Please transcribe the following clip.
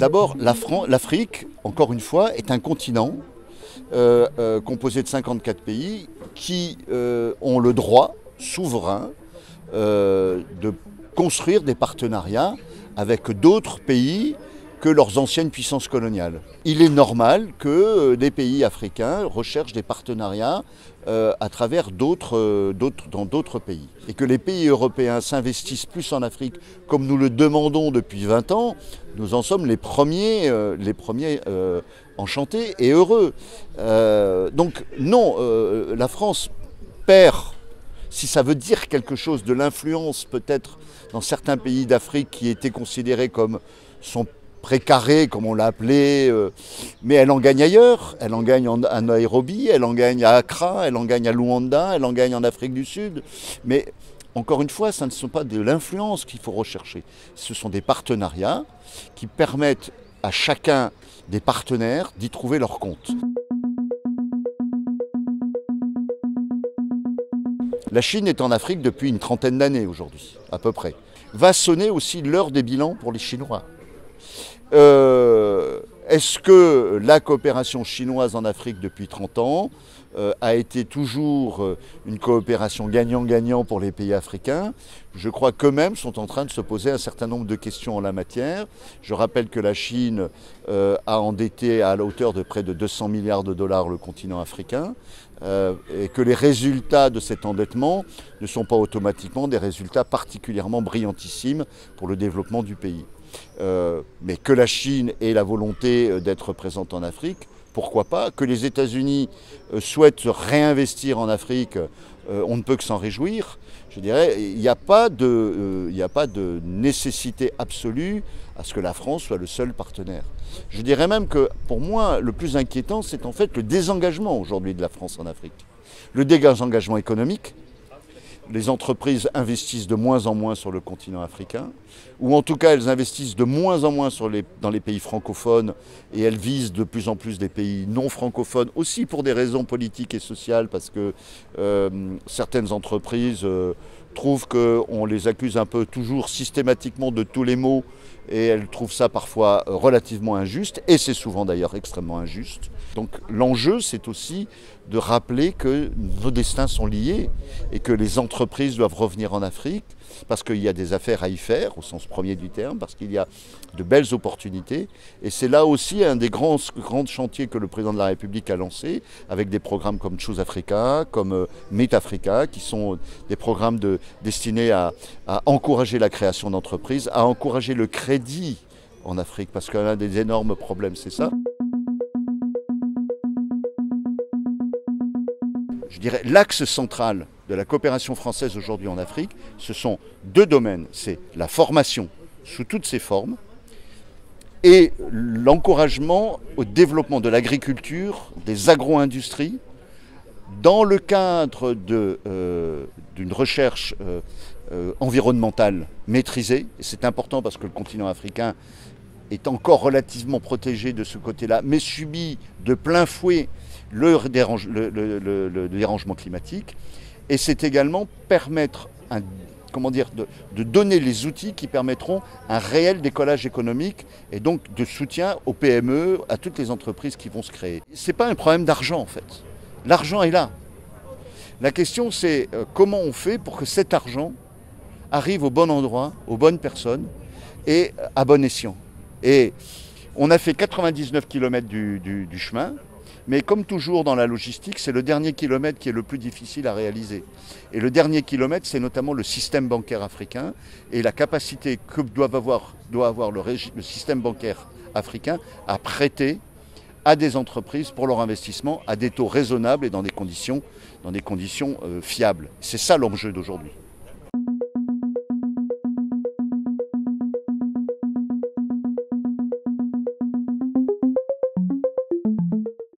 D'abord, l'Afrique, encore une fois, est un continent composé de 54 pays qui ont le droit souverain de construire des partenariats avec d'autres pays que leurs anciennes puissances coloniales. Il est normal que les pays africains recherchent des partenariats à travers dans d'autres pays. Et que les pays européens s'investissent plus en Afrique, comme nous le demandons depuis 20 ans, nous en sommes les premiers enchantés et heureux. Donc non, la France perd, si ça veut dire quelque chose, de l'influence peut-être dans certains pays d'Afrique qui étaient considérés comme son précaré, comme on l'a appelé, mais elle en gagne ailleurs. Elle en gagne à Nairobi, elle en gagne à Accra, elle en gagne à Luanda, elle en gagne en Afrique du Sud. Mais encore une fois, ce ne sont pas de l'influence qu'il faut rechercher. Ce sont des partenariats qui permettent à chacun des partenaires d'y trouver leur compte. La Chine est en Afrique depuis une trentaine d'années aujourd'hui, à peu près. Va sonner aussi l'heure des bilans pour les Chinois. Est-ce que la coopération chinoise en Afrique depuis 30 ans a été toujours une coopération gagnant-gagnant pour les pays africains? Je crois qu'eux-mêmes sont en train de se poser un certain nombre de questions en la matière. Je rappelle que la Chine a endetté à la hauteur de près de 200 milliards de dollars le continent africain et que les résultats de cet endettement ne sont pas automatiquement des résultats particulièrement brillantissimes pour le développement du pays. Mais que la Chine ait la volonté d'être présente en Afrique, pourquoi pas? Que les États-Unis souhaitent se réinvestir en Afrique, on ne peut que s'en réjouir. Je dirais, il n'y a pas de nécessité absolue à ce que la France soit le seul partenaire. Je dirais même que, pour moi, le plus inquiétant, c'est en fait le désengagement aujourd'hui de la France en Afrique. Le désengagement économique. Les entreprises investissent de moins en moins sur le continent africain, ou en tout cas elles investissent de moins en moins dans les pays francophones, et elles visent de plus en plus des pays non francophones, aussi pour des raisons politiques et sociales, parce que certaines entreprises trouvent qu'on les accuse un peu toujours systématiquement de tous les maux, et elles trouvent ça parfois relativement injuste, et c'est souvent d'ailleurs extrêmement injuste. Donc l'enjeu, c'est aussi de rappeler que nos destins sont liés et que les entreprises doivent revenir en Afrique parce qu'il y a des affaires à y faire, au sens premier du terme, parce qu'il y a de belles opportunités. Et c'est là aussi un des grands chantiers que le président de la République a lancé, avec des programmes comme Choose Africa, comme Meet Africa, qui sont des programmes destinés à encourager la création d'entreprises, à encourager le crédit en Afrique, parce qu'un des énormes problèmes, c'est ça. Je dirais l'axe central de la coopération française aujourd'hui en Afrique, ce sont deux domaines. C'est la formation sous toutes ses formes et l'encouragement au développement de l'agriculture, des agro-industries, dans le cadre d'une recherche environnementale maîtrisée. Et c'est important parce que le continent africain est encore relativement protégé de ce côté-là, mais subit de plein fouet le dérangement climatique. Et c'est également permettre de donner les outils qui permettront un réel décollage économique et donc de soutien aux PME, à toutes les entreprises qui vont se créer. Ce n'est pas un problème d'argent en fait. L'argent est là. La question c'est comment on fait pour que cet argent arrive au bon endroit, aux bonnes personnes et à bon escient. Et on a fait 99 km du chemin, mais comme toujours dans la logistique, c'est le dernier kilomètre qui est le plus difficile à réaliser. Et le dernier kilomètre, c'est notamment le système bancaire africain et la capacité que doit avoir le système bancaire africain à prêter à des entreprises pour leur investissement à des taux raisonnables et dans des conditions fiables. C'est ça l'enjeu d'aujourd'hui.